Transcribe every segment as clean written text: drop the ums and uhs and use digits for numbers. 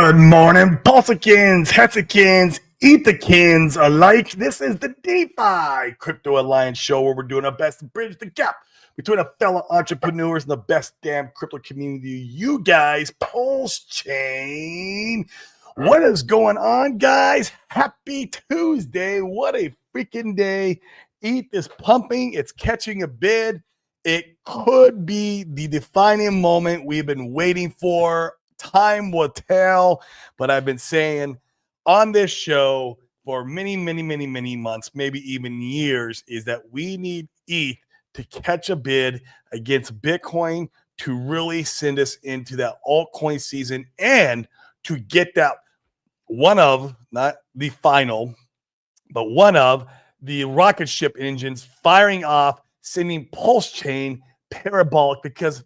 Good morning, Pulsicans, Hexicans, Ethicans alike. This is the DeFi Crypto Alliance show where we're doing our best to bridge the gap between our fellow entrepreneurs and the best damn crypto community. You guys, Pulse Chain. What is going on, guys? Happy Tuesday. What a freaking day. ETH is pumping. It's catching a bid. It could be the defining moment we've been waiting for. Time will tell, but I've been saying on this show for many months, maybe even years, is that we need ETH to catch a bid against Bitcoin to really send us into that altcoin season and to get that one of, not the final, but one of the rocket ship engines firing off, sending Pulse Chain parabolic, because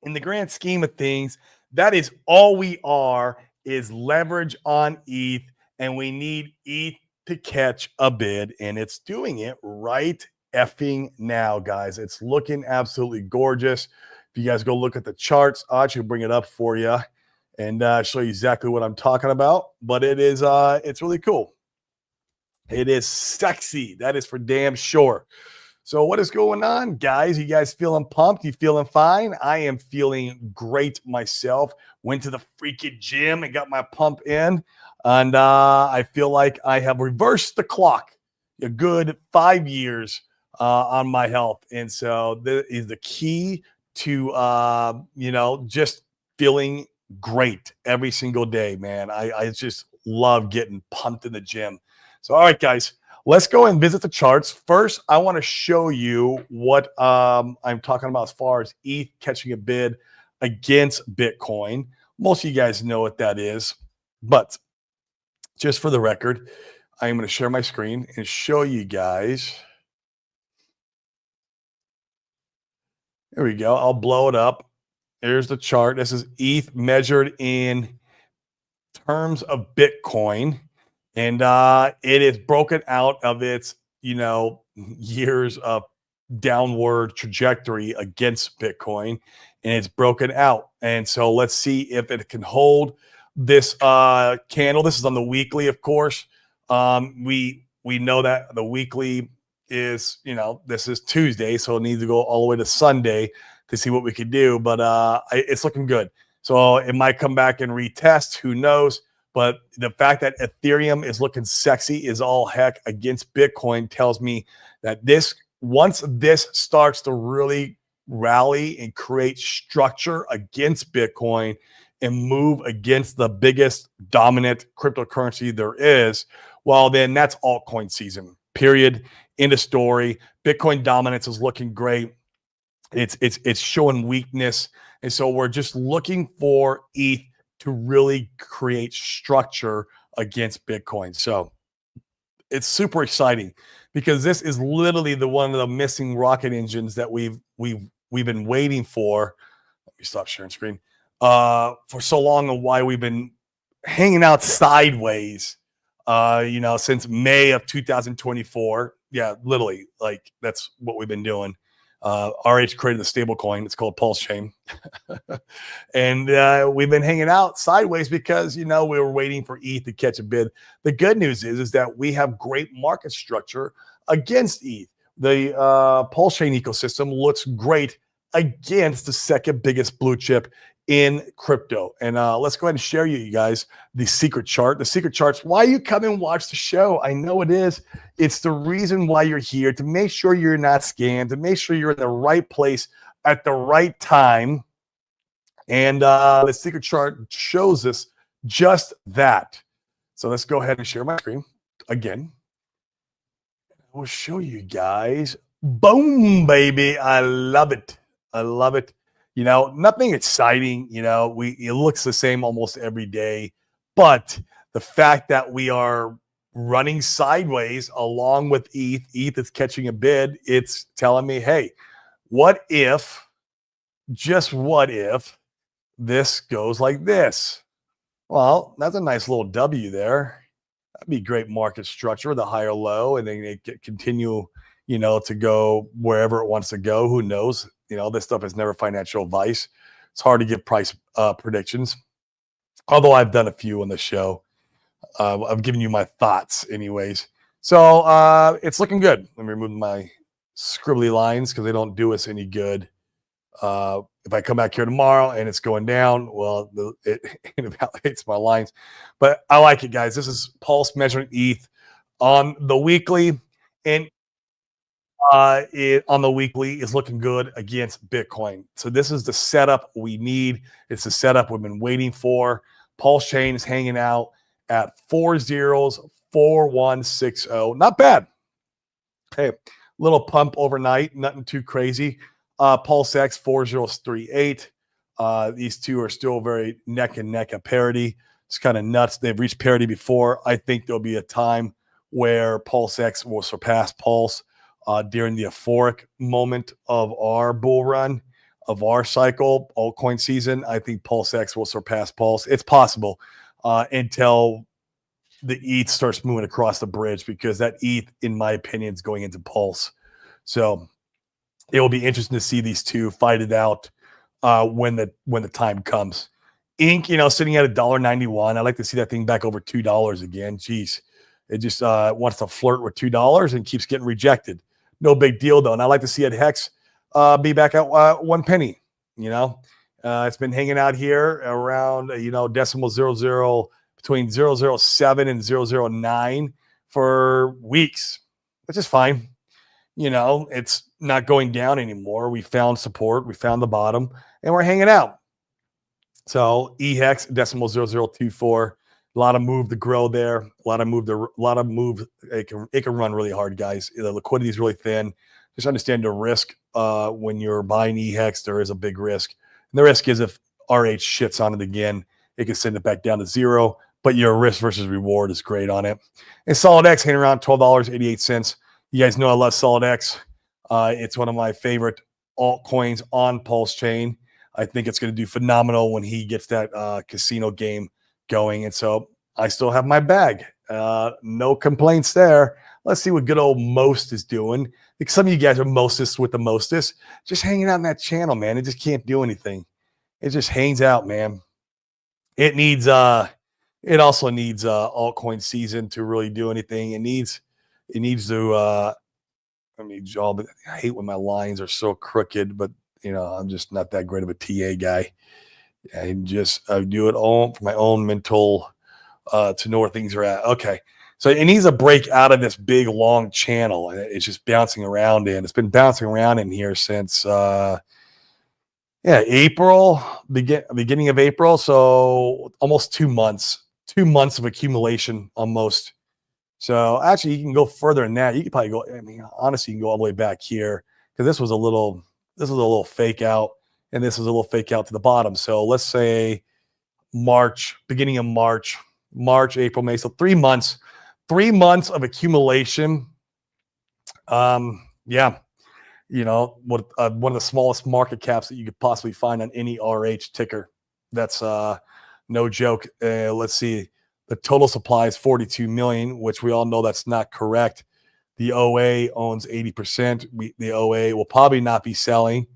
in the grand scheme of things, that is all we are, is leverage on ETH, and we need ETH to catch a bid, and it's doing it right effing now, guys. It's looking absolutely gorgeous. If you guys go look at the charts, I'll actually bring it up for you and show you exactly what I'm talking about, but it is it's really cool. It is sexy. That is for damn sure. So what is going on, guys? You guys feeling pumped? You feeling fine? I am feeling great myself. Went to the freaking gym and got my pump in. And I feel like I have reversed the clock a good 5 years on my health. And so that is the key to, just feeling great every single day, man. I just love getting pumped in the gym. So, all right, guys. Let's go and visit the charts. First, I want to show you what I'm talking about as far as ETH catching a bid against Bitcoin. Most of you guys know what that is, but just for the record, I'm going to share my screen and show you guys. There we go. I'll blow it up. Here's the chart. This is ETH measured in terms of Bitcoin. And it is broken out of its, years of downward trajectory against Bitcoin, and it's broken out. And so let's see if it can hold this candle. This is on the weekly, of course. We know that the weekly is, this is Tuesday, so it needs to go all the way to Sunday to see what we can do. But it's looking good. So it might come back and retest. Who knows? But the fact that Ethereum is looking sexy is all heck against Bitcoin tells me that once this starts to really rally and create structure against Bitcoin and move against the biggest dominant cryptocurrency there is, well, then that's altcoin season, period. End of story. Bitcoin dominance is looking great. It's showing weakness. And so we're just looking for ETH to really create structure against Bitcoin. So it's super exciting because this is literally one of the missing rocket engines that we've been waiting for. Let me stop sharing screen for so long, and why we've been hanging out sideways, since May of 2024. Yeah, literally, like that's what we've been doing. RH created the stable coin. It's called Pulse Chain. And we've been hanging out sideways because, we were waiting for ETH to catch a bid. The good news is that we have great market structure against ETH. The Pulse Chain ecosystem looks great against the second biggest blue chip in crypto. And let's go ahead and share you guys the secret chart. The secret chart's why you come and watch the show. I know it is. It's the reason why you're here, to make sure you're not scammed, to make sure you're in the right place at the right time. And the secret chart shows us just that. So let's go ahead and share my screen again. We'll show you guys. Boom, baby. I love it. I love it. Nothing exciting. It looks the same almost every day. But the fact that we are running sideways along with ETH is catching a bid, it's telling me, hey, just what if this goes like this? Well, that's a nice little W there. That'd be great market structure, the higher low, and then it continue, to go wherever it wants to go. Who knows? This stuff is never financial advice. It's hard to give price predictions. Although I've done a few on the show. I've given you my thoughts, anyways. So it's looking good. Let me remove my scribbly lines because they don't do us any good. If I come back here tomorrow and it's going down, well, it invalidates my lines. But I like it, guys. This is Pulse measuring ETH on the weekly, and it on the weekly is looking good against Bitcoin. So this is the setup we need. It's the setup we've been waiting for. Pulse chain is hanging out at 404160. Not bad. Hey, little pump overnight, nothing too crazy. Pulse X 4038. These two are still very neck and neck at parity. It's kind of nuts. They've reached parity before. I think there'll be a time where Pulse X will surpass Pulse during the euphoric moment of our bull run, of our cycle, altcoin season. I think Pulse X will surpass Pulse. It's possible until the ETH starts moving across the bridge, because that ETH, in my opinion, is going into Pulse. So it will be interesting to see these two fight it out when the time comes. Ink, sitting at $1.91. I'd like to see that thing back over $2 again. Jeez, it just wants to flirt with $2 and keeps getting rejected. No big deal though. And I like to see it Hex be back at 1 penny. It's been hanging out here around decimal 00 between 007 and 009 for weeks, which is fine. It's not going down anymore. We found support, we found the bottom, and we're hanging out. So EHEX decimal 0024, a lot of move to grow there, a lot of move. It can run really hard, guys. The liquidity is really thin. Just understand the risk when you're buying EHEX. There is a big risk, and the risk is if RH shits on it again, it can send it back down to zero. But your risk versus reward is great on it. And Solid X hanging around $12.88. You guys know I love Solid X. It's one of my favorite altcoins on Pulse Chain. I think it's going to do phenomenal when he gets that casino game going. And so I still have my bag. No complaints there. Let's see what good old Most is doing. Because some of you guys are Mostest with the Mostest. Just hanging out in that channel, man. It just can't do anything. It just hangs out, man. It needs it also needs altcoin season to really do anything. It needs to I hate when my lines are so crooked, but I'm just not that great of a TA guy. I do it all for my own mental to know where things are at. Okay. So it needs a break out of this big long channel. It's just bouncing around in. It's been bouncing around in here since April, beginning of April. So almost 2 months. 2 months of accumulation almost. So actually, you can go further than that. You could probably go. Honestly, you can go all the way back here, because this was a little fake out, and this was a little fake out to the bottom. So let's say March, beginning of March, April, May. So 3 months, 3 months of accumulation. One of the smallest market caps that you could possibly find on any RH ticker. That's no joke. Let's see. The total supply is 42 million, which we all know that's not correct. The OA owns 80%. The OA will probably not be selling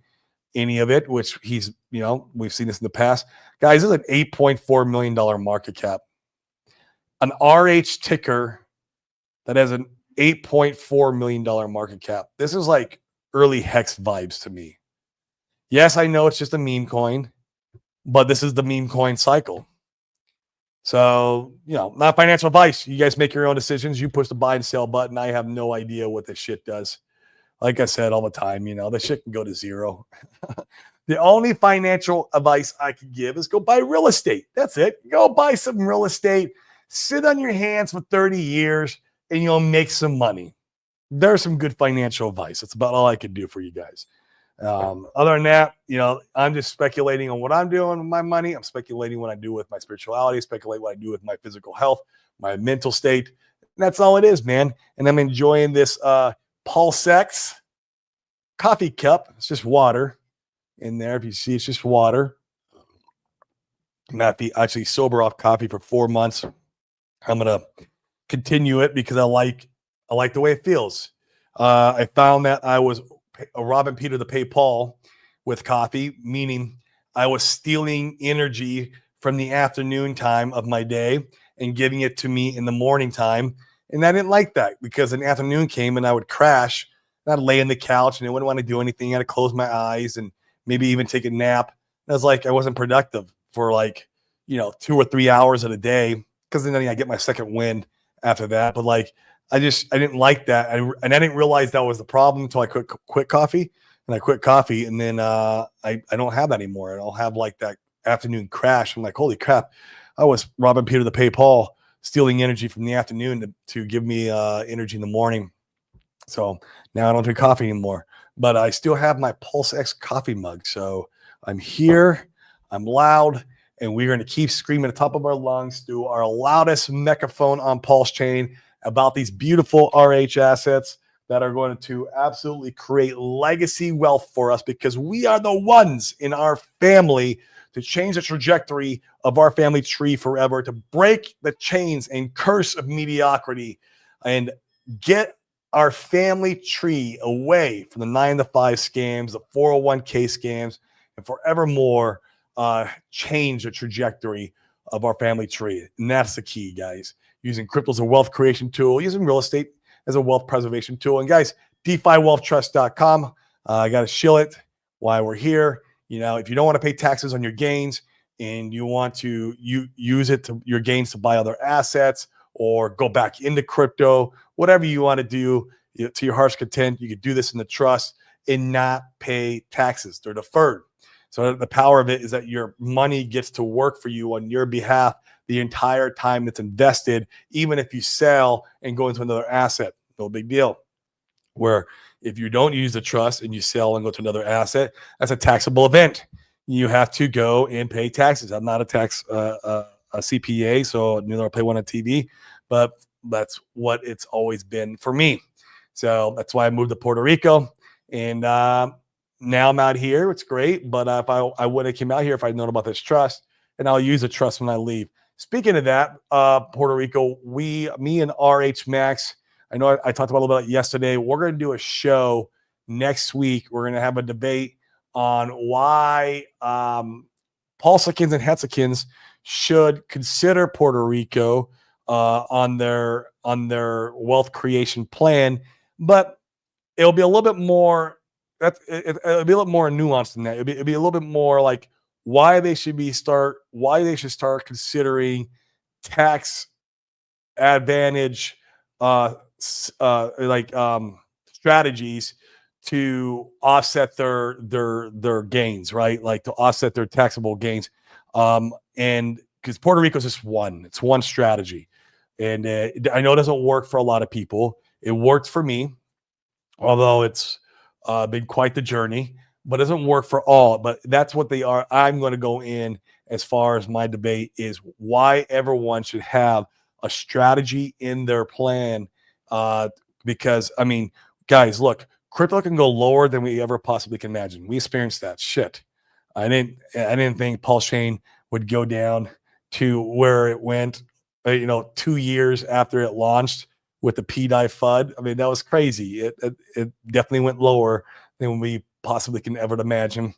any of it, which we've seen this in the past. Guys, this is an $8.4 million market cap. An RH ticker that has an $8.4 million market cap. This is like early Hex vibes to me. Yes, I know it's just a meme coin, but this is the meme coin cycle. So, not financial advice. You guys make your own decisions. You push the buy and sell button. I have no idea what this shit does. Like I said all the time, the shit can go to zero. The only financial advice I can give is go buy real estate. That's it. Go buy some real estate. Sit on your hands for 30 years and you'll make some money. There's some good financial advice. That's about all I can do for you guys. Other than that, I'm just speculating on what I'm doing with my money. I'm speculating what I do with my spirituality, speculate what I do with my physical health, my mental state. And that's all it is, man. And I'm enjoying this Pulse X coffee cup. It's just water in there. If you see, it's just water. I'm not actually sober off coffee for 4 months. I'm going to continue it because I like the way it feels. I found that I was robbing Peter to pay Paul with coffee, meaning I was stealing energy from the afternoon time of my day and giving it to me in the morning time. And I didn't like that because an afternoon came and I would crash and I'd lay in the couch and I wouldn't want to do anything. I'd close my eyes and maybe even take a nap. And I was like, I wasn't productive for like, 2 or 3 hours of the day because then I get my second wind after that. But like, I didn't like that. And I didn't realize that was the problem until I quit coffee. And I quit coffee. And then I don't have that anymore. I don't have like that afternoon crash. I'm like, holy crap. I was robbing Peter to pay Paul, stealing energy from the afternoon to give me energy in the morning. So now I don't drink coffee anymore, but I still have my Pulse X coffee mug. So I'm here, I'm loud, and we're going to keep screaming at the top of our lungs through our loudest megaphone on Pulse Chain about these beautiful RH assets that are going to absolutely create legacy wealth for us, because we are the ones in our family to change the trajectory of our family tree forever, to break the chains and curse of mediocrity and get our family tree away from the 9-to-5 scams, the 401k scams, and forevermore change the trajectory of our family tree. And that's the key, guys. Using crypto as a wealth creation tool, using real estate as a wealth preservation tool. And guys, DeFiWealthTrust.com. I got to shill it while we're here. If you don't want to pay taxes on your gains and you want to use it to your gains to buy other assets or go back into crypto, whatever you want to do to your heart's content, you could do this in the trust and not pay taxes. They're deferred. So the power of it is that your money gets to work for you on your behalf the entire time it's invested, even if you sell and go into another asset. No big deal. Where if you don't use the trust and you sell and go to another asset, that's a taxable event. You have to go and pay taxes. I'm not a tax a CPA, so neither I pay one on TV, but that's what it's always been for me. So that's why I moved to Puerto Rico, and now I'm out here. It's great, but if I wouldn't have came out here if I'd known about this trust, and I'll use the trust when I leave. Speaking of that, Puerto Rico, me and RH Max, I know I talked about a little bit yesterday. We're going to do a show next week. We're going to have a debate on why Paulsicans and Hetzikins should consider Puerto Rico on their wealth creation plan, but it'll be a little bit more. It'll be a little more nuanced than that. It'll be a little bit more like why they should start considering tax advantage strategies to offset their gains, right? Like to offset their taxable gains. And because Puerto Rico is just it's one strategy. And I know it doesn't work for a lot of people. It worked for me, although it's been quite the journey, but it doesn't work for all. But that's what they are. I'm going to go in as far as my debate is why everyone should have a strategy in their plan. Because, I mean, guys, look, crypto can go lower than we ever possibly can imagine. We experienced that shit. I didn't think Pulse Chain would go down to where it went, 2 years after it launched with the PDI FUD. I mean, that was crazy. It definitely went lower than we possibly can ever imagine.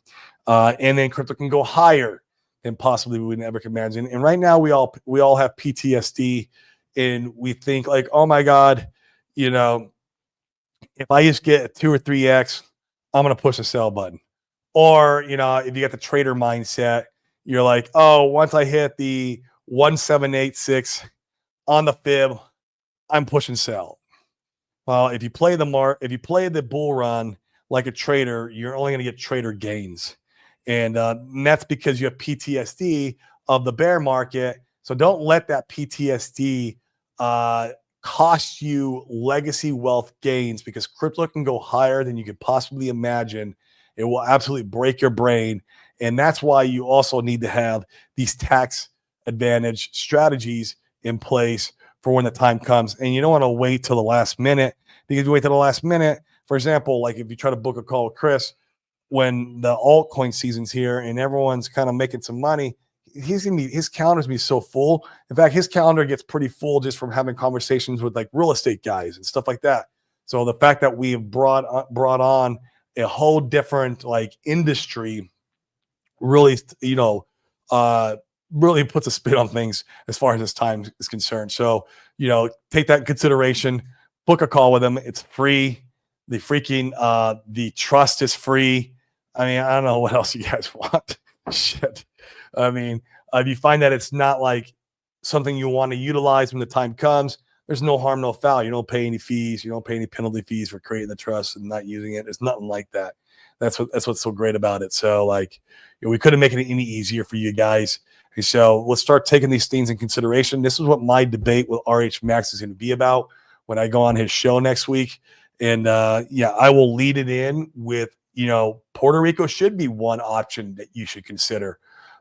And then crypto can go higher than possibly we never can imagine. And right now we all have PTSD, and we think like, oh my God, if I just get 2 or 3x, I'm going to push the sell button. Or, if you got the trader mindset, you're like, oh, once I hit the 1786 on the fib, I'm pushing sell. Well, if you play the bull run like a trader, you're only going to get trader gains. And that's because you have PTSD of the bear market. So don't let that PTSD cost you legacy wealth gains, because crypto can go higher than you could possibly imagine. It will absolutely break your brain. And that's why you also need to have these tax advantage strategies in place for when the time comes. And you don't want to wait till the last minute, because you wait till the last minute. For example, like if you try to book a call with Chris when the altcoin season's here and everyone's kind of making some money, his calendar's gonna be so full. In fact, his calendar gets pretty full just from having conversations with like real estate guys and stuff like that. So the fact that we have brought on a whole different like industry really, really puts a spin on things as far as this time is concerned. So, take that in consideration. Book a call with them. It's free. The trust is free. I mean, I don't know what else you guys want. Shit. I mean, if you find that it's not like something you want to utilize when the time comes, there's no harm, no foul. You don't pay any fees. You don't pay any penalty fees for creating the trust and not using it. There's nothing like that. That's what's so great about it. So, like, we couldn't make it any easier for you guys. And so let's start taking these things in consideration. This is what my debate with RH Max is going to be about when I go on his show next week. And I will lead it in with, Puerto Rico should be one option that you should consider.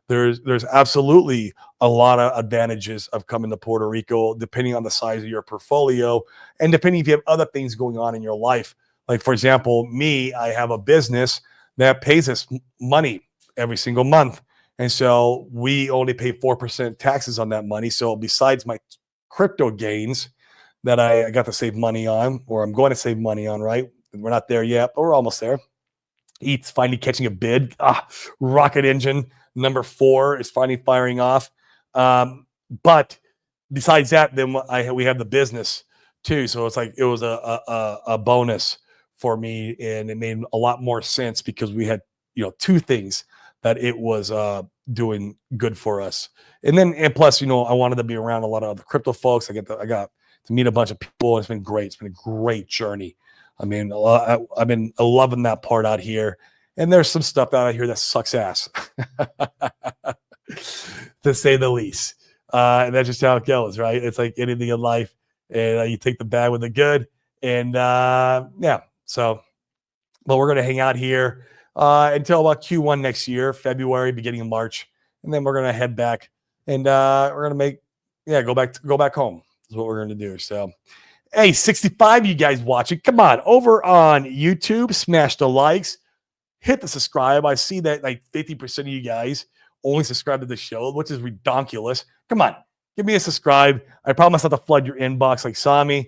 There's absolutely a lot of advantages of coming to Puerto Rico, depending on the size of your portfolio and depending if you have other things going on in your life. Like, for example, I have a business that pays us money every single month. And so we only pay 4% taxes on that money. So besides my crypto gains that I got to save money on, or I'm going to save money on, right? We're not there yet, but we're almost there. ETH's finally catching a bid. Rocket Engine number 4 is finally firing off. But besides that, then we have the business too. So it's like it was a bonus for me, and it made a lot more sense because we had two things that it was doing good for us. And plus, I wanted to be around a lot of other crypto folks. I got to meet a bunch of people. It's been great. It's been a great journey. I mean, I've been loving that part out here. And there's some stuff out here that sucks ass, to say the least. And that's just how it goes, right? It's like anything in life. And you take the bad with the good. And so, but we're going to hang out here until about Q1 next year, February, beginning of March. And then we're going to head back and we're going to go back home is what we're going to do. So, hey, 65 you guys watching, come on over on YouTube, smash the likes, hit the subscribe. I see that like 50% of you guys only subscribe to the show, which is ridiculous. Come on, give me a subscribe. I promise not to flood your inbox like Sami.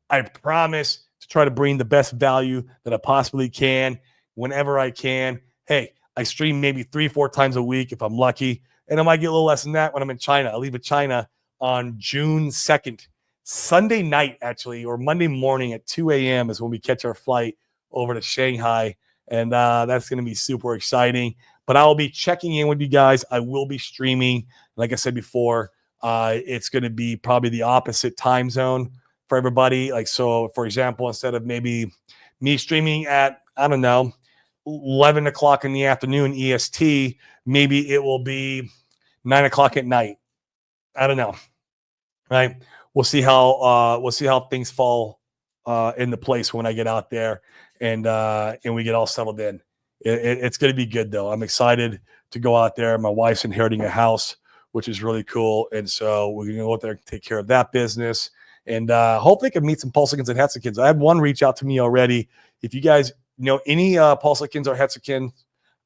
I promise to try to bring the best value that I possibly can whenever I can. Hey, I stream maybe 3-4 times a week if I'm lucky. And I might get a little less than that when I'm in China. I leave in China on June 2nd. Sunday night, actually, or Monday morning at 2 a.m. is when we catch our flight over to Shanghai. And that's going to be super exciting. But I will be checking in with you guys. I will be streaming. Like I said before, it's going to be probably the opposite time zone for everybody. Like, so, for example, instead of maybe me streaming at, I don't know, 11 o'clock in the afternoon EST, maybe it will be 9 o'clock at night. I don't know. Right? We'll see how things fall into place when I get out there and we get all settled in. It's going to be good though. I'm excited to go out there. My wife's inheriting a house, which is really cool, and so we're going to go out there and take care of that business. And hopefully, I can meet some Pulsicans and Hexicans. I had one reach out to me already. If you guys know any Pulsicans or Hexicans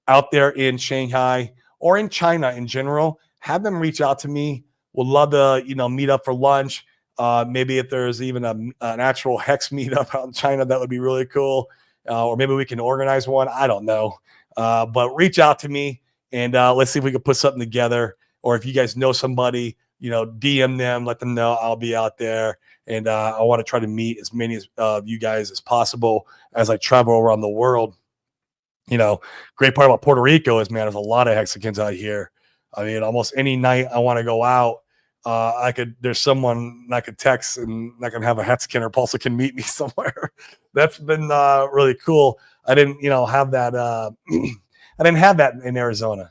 out there in Shanghai or in China in general, have them reach out to me. Would love to meet up for lunch. Maybe if there's even an actual Hex meetup out in China, that would be really cool. Or maybe we can organize one. I don't know. But reach out to me and let's see if we can put something together. Or if you guys know somebody, DM them, let them know I'll be out there. And I want to try to meet as many of you guys as possible as I travel around the world. Great part about Puerto Rico is, man, there's a lot of Hexicans out here. I mean, almost any night I want to go out, there's someone I could text and I can have a Hexican or Pulsican meet me somewhere. That's been really cool. I didn't, have that. I didn't have that in Arizona.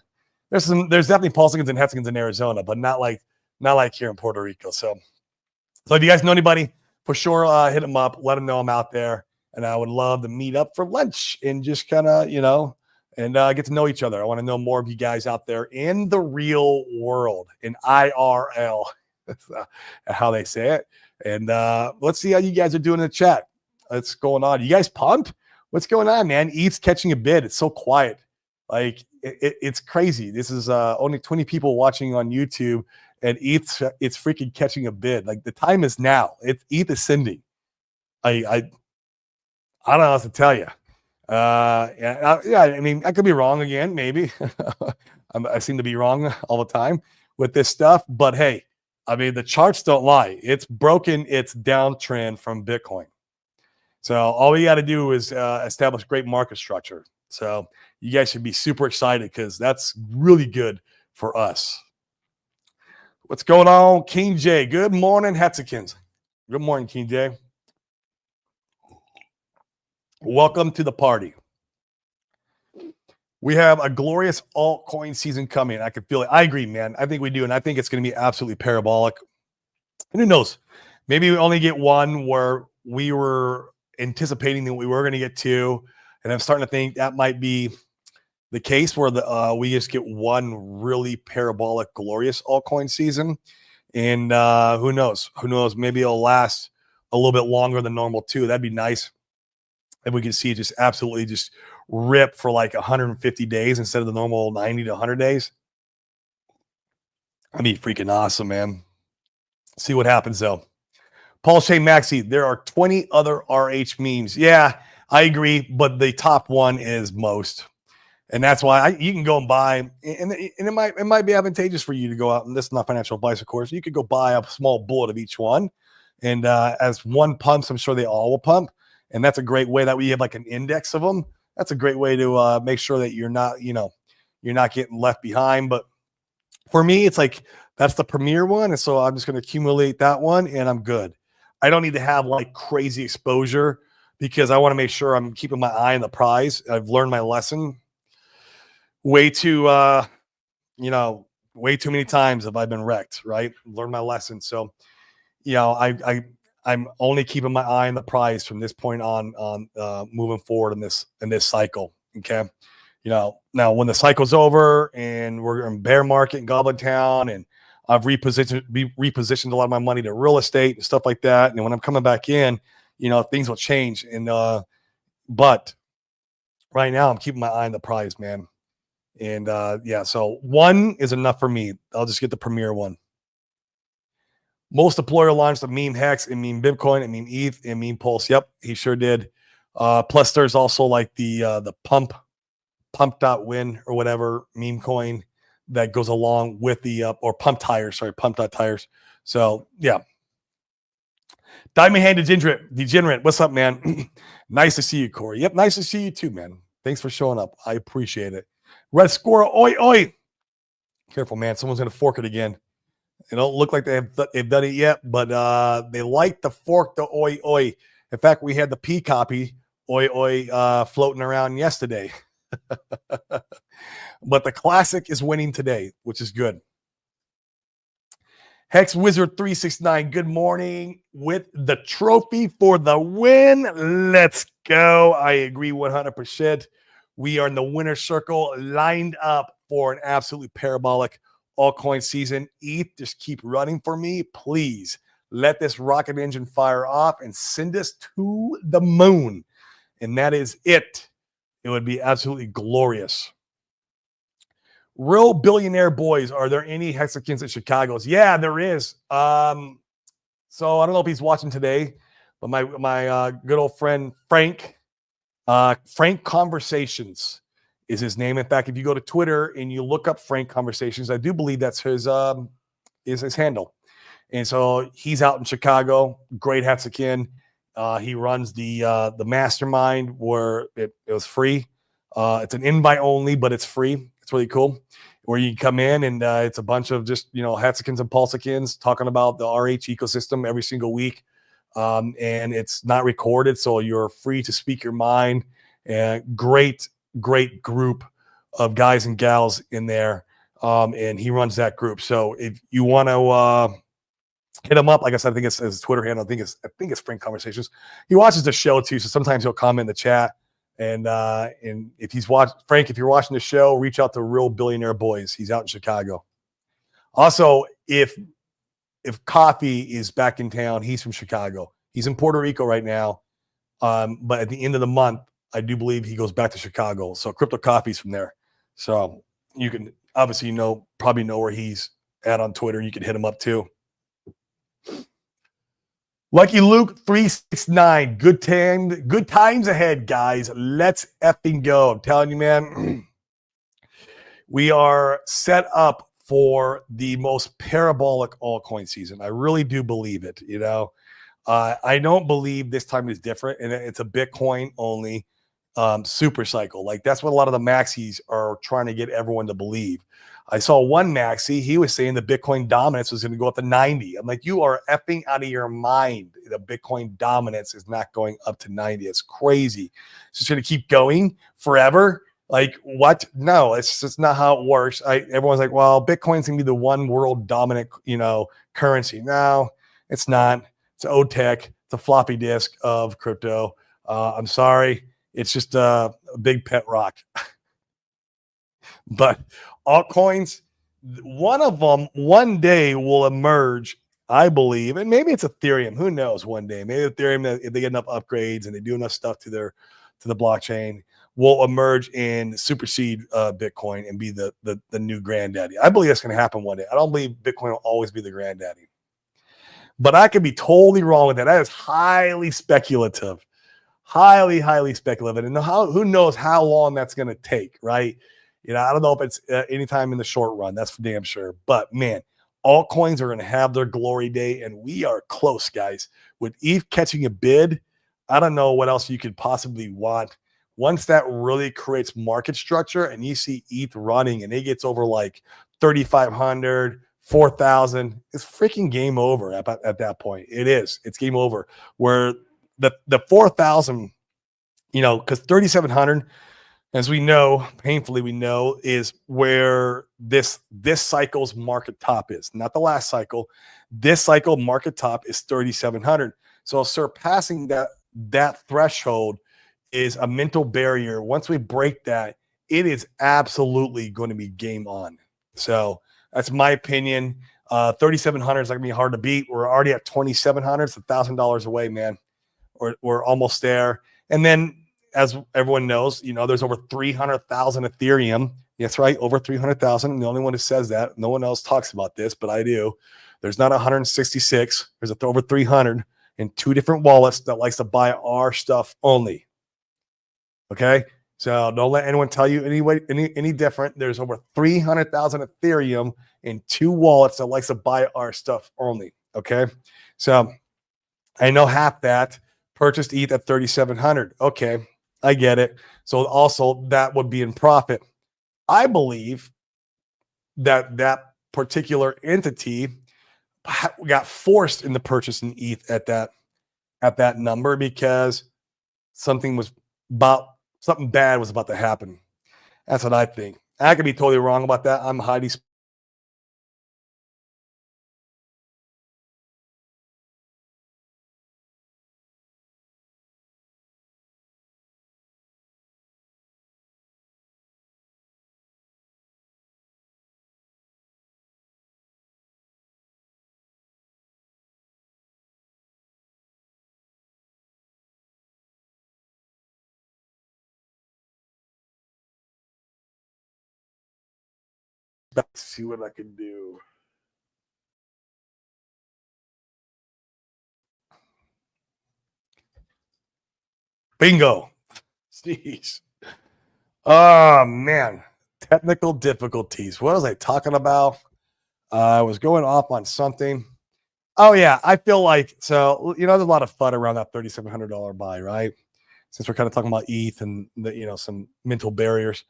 There's definitely Pulsicans and Hexicans in Arizona, but not like here in Puerto Rico. So if you guys know anybody, for sure, hit them up, let them know I'm out there, and I would love to meet up for lunch and just kind of, and get to know each other. I want to know more of you guys out there in the real world, in IRL, that's how they say it. And let's see how you guys are doing in the chat. What's going on? You guys pumped? What's going on, man? ETH's catching a bid. It's so quiet. Like, it's crazy. This is only 20 people watching on YouTube, and it's freaking catching a bid. Like, the time is now. ETH is sending. I don't know what to tell you. I mean, I could be wrong again, maybe. I seem to be wrong all the time, with this stuff. But hey, I mean, the charts don't lie. It's broken its downtrend from Bitcoin. So all we got to do is establish great market structure. So you guys should be super excited because that's really good for us. What's going on, King J? Good morning, Hetzikins. Good morning, King J. Welcome to the party. We have a glorious altcoin season coming. I can feel it. I agree, man. I think we do. And I think it's going to be absolutely parabolic. And who knows? Maybe we only get one where we were anticipating that we were going to get two. And I'm starting to think that might be the case where we just get one really parabolic, glorious altcoin season. And who knows? Who knows? Maybe it'll last a little bit longer than normal too. That'd be nice. And we can see it just absolutely just rip for like 150 days instead of the normal 90 to 100 days. That'd be freaking awesome, man. See what happens though. Paul Shane Maxey, there are 20 other RH memes. Yeah, I agree, but the top one is most. And that's why you can go and buy, and it might be advantageous for you to go out, and this is not financial advice, of course. You could go buy a small bullet of each one. And as one pumps, I'm sure they all will pump. And that's a great way that we have like an index of them. That's a great way to make sure that you're not getting left behind. But for me, it's like that's the premier one. And so I'm just going to accumulate that one and I'm good. I don't need to have like crazy exposure because I want to make sure I'm keeping my eye on the prize. I've learned my lesson way too many times have I been wrecked, right? Learned my lesson. So, I'm only keeping my eye on the prize from this point on moving forward in this cycle. Okay. Now when the cycle's over and we're in bear market in Goblin Town and I've repositioned a lot of my money to real estate and stuff like that. And when I'm coming back in, things will change. And, but right now I'm keeping my eye on the prize, man. And so one is enough for me. I'll just get the premier one. Most deployer launched a meme Hex and meme Bitcoin and meme ETH and meme Pulse. Yep, he sure did. Plus there's also like the pump.win or whatever meme coin that goes along with the or pump.tires. So yeah. Diamond Hand Degenerate. What's up, man? Nice to see you, Corey. Yep, nice to see you too, man. Thanks for showing up. I appreciate it. Red Squirrel, oi, oi. Careful, man. Someone's going to fork it again. It don't look like they've done it yet, but they like to fork the oi, oi. In fact, we had the P copy, oi, oi, floating around yesterday. But the classic is winning today, which is good. Hex Wizard 369, good morning with the trophy for the win. Let's go. I agree 100%. We are in the winner's circle, lined up for an absolutely parabolic altcoin season. ETH, just keep running for me. Please let this rocket engine fire off and send us to the moon. And that is it. It would be absolutely glorious. Real Billionaire Boys, are there any Hexikins in Chicago's? Yeah, there is. So I don't know if he's watching today, but my good old friend Frank Conversations is his name. In fact, if you go to Twitter and you look up Frank Conversations, I do believe that's his handle. And so he's out in Chicago. Great Hexikin. He runs the mastermind where it was free. It's an invite only, but it's free. It's really cool. Where you come in and it's a bunch of just Hexikins and Pulsikins talking about the RH ecosystem every single week. And it's not recorded, so you're free to speak your mind. And great group of guys and gals in there. And he runs that group. So if you want to hit him up, like I said, I think it's his Twitter handle. I think it's Frank Conversations. He watches the show too, so sometimes he'll comment in the chat. And if he's Frank, if you're watching the show, reach out to Real Billionaire Boys. He's out in Chicago. Also, if Coffee is back in town, he's from Chicago. He's in Puerto Rico right now. But at the end of the month, I do believe he goes back to Chicago. So Crypto Coffee's from there. So you can obviously probably know where he's at on Twitter. You can hit him up too. Lucky Luke 369. Good times ahead, guys. Let's effing go. I'm telling you, man. We are set up for the most parabolic altcoin season. I really do believe it. I don't believe this time is different, and it's a Bitcoin only super cycle. Like that's what a lot of the maxis are trying to get everyone to believe. I saw one maxi, he was saying the Bitcoin dominance was going to go up to 90. I'm like, you are effing out of your mind. The Bitcoin dominance is not going up to 90. It's crazy. It's just going to keep going forever. Like what? No, it's just not how it works. Everyone's like, well, Bitcoin's going to be the one world dominant, currency. No, it's not. It's OTEC. It's a floppy disk of crypto. I'm sorry. It's just a big pet rock. But altcoins, one of them one day will emerge, I believe, and maybe it's Ethereum. Who knows? One day, maybe Ethereum, if they get enough upgrades and they do enough stuff to the blockchain, will emerge and supersede Bitcoin and be the new granddaddy. I believe that's going to happen one day. I don't believe Bitcoin will always be the granddaddy, but I could be totally wrong with that. That is highly speculative, highly speculative, and who knows how long that's going to take, right? I don't know if it's anytime in the short run. That's for damn sure. But man, altcoins are going to have their glory day, and we are close, guys. With ETH catching a bid, I don't know what else you could possibly want. Once that really creates market structure, and you see ETH running, and it gets over like 3,500, 4,000, it's freaking game over at that point. It is. It's game over. Where the 4,000, because 3,700. As we know, painfully we know, is where this cycle's market top is. Not the last cycle. This cycle market top is 3,700. So surpassing that threshold is a mental barrier. Once we break that, it is absolutely going to be game on. So that's my opinion. 3,700 is not going to be hard to beat. We're already at 2,700. It's $1,000 away, man. We're almost there. And then, as everyone knows, there's over 300,000 Ethereum. That's right, over 300,000. The only one who says that. No one else talks about this, but I do. There's not 166. There's over 300 in two different wallets that likes to buy our stuff only. Okay, so don't let anyone tell you any different. There's over 300,000 Ethereum in two wallets that likes to buy our stuff only. Okay, so I know half that purchased ETH at 3,700. Okay. I get it. So also that would be in profit. I believe that particular entity got forced into purchasing ETH at that number because something bad was about to happen. That's what I think. I could be totally wrong about that. I'm highly Let's see what I can do. Bingo. Jeez. Oh, man. Technical difficulties. What was I talking about? I was going off on something. Oh, yeah. I feel like, so, there's a lot of FUD around that $3,700 buy, right? Since we're kind of talking about ETH and some mental barriers.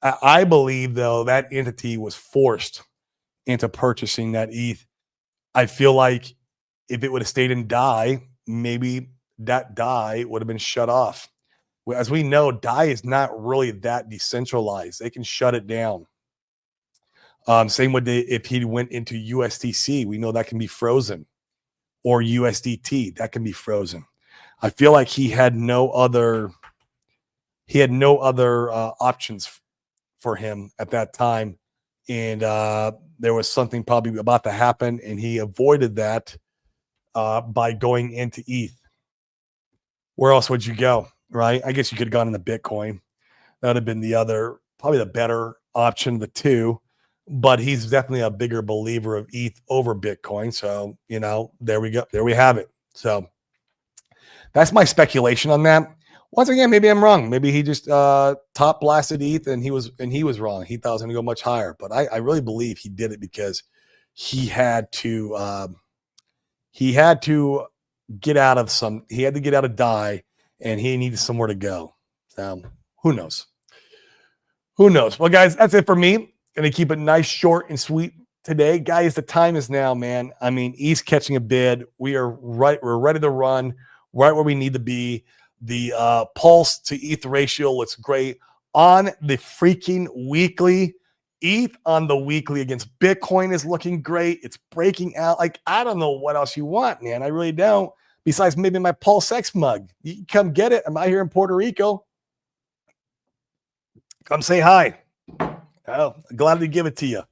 I believe, though, that entity was forced into purchasing that ETH. I feel like if it would have stayed in DAI, maybe that DAI would have been shut off. As we know, DAI is not really that decentralized. They can shut it down. Same with if he went into USDC, we know that can be frozen, or USDT that can be frozen. I feel like he had no other options for him at that time, and there was something probably about to happen, and he avoided that by going into ETH. Where else would you go, right? I guess you could have gone into Bitcoin. That would have been probably the better option of the two. But he's definitely a bigger believer of ETH over Bitcoin. So, there we go. There we have it. So that's my speculation on that. Once again, maybe I'm wrong. Maybe he just top blasted ETH and he was wrong. He thought it was going to go much higher, but I really believe he did it because he had to get out of DAI, and he needed somewhere to go. Who knows? Who knows? Well, guys, that's it for me. Gonna keep it nice, short, and sweet today, guys. The time is now, man. I mean, ETH's catching a bid. We're ready to run right where we need to be. The pulse to ETH ratio looks great on the freaking weekly. ETH on the weekly against Bitcoin is looking great. It's breaking out. Like, I don't know what else you want, man. I really don't. Besides maybe my Pulse X mug. You can come get it. I'm out here in Puerto Rico. Come say hi. Oh, glad to give it to you.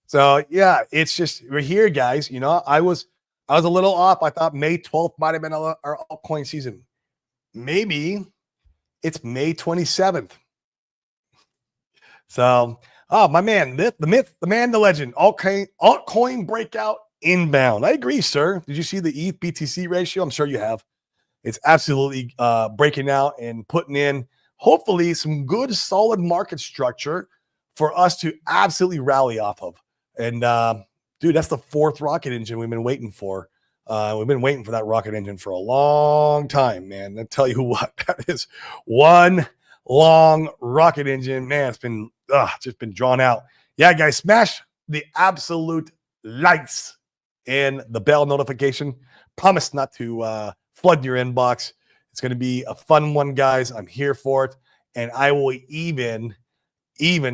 So yeah, it's just we're here, guys. You know, I was a little off. I thought May 12th might have been our altcoin season. Maybe it's May 27th. So, my man, the myth, the man, the legend, altcoin breakout inbound. I agree, sir. Did you see the ETH BTC ratio? I'm sure you have. It's absolutely breaking out and putting in, hopefully, some good, solid market structure for us to absolutely rally off of. And, dude, that's the fourth rocket engine we've been waiting for. We've been waiting for that rocket engine for a long time, man. I tell you what, that is one long rocket engine, man. It's been just been drawn out. Yeah, guys, smash the absolute lights and the bell notification. Promise not to flood your inbox. It's going to be a fun one, guys. I'm here for it, and I will even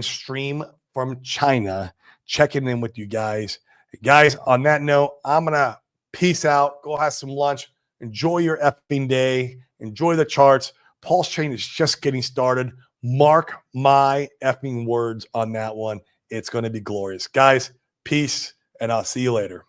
stream from China, checking in with you guys. Guys, on that note, I'm gonna peace out. Go have some lunch. Enjoy your effing day. Enjoy the charts. Pulse Chain is just getting started. Mark my effing words on that one. It's going to be glorious. Guys, peace, and I'll see you later.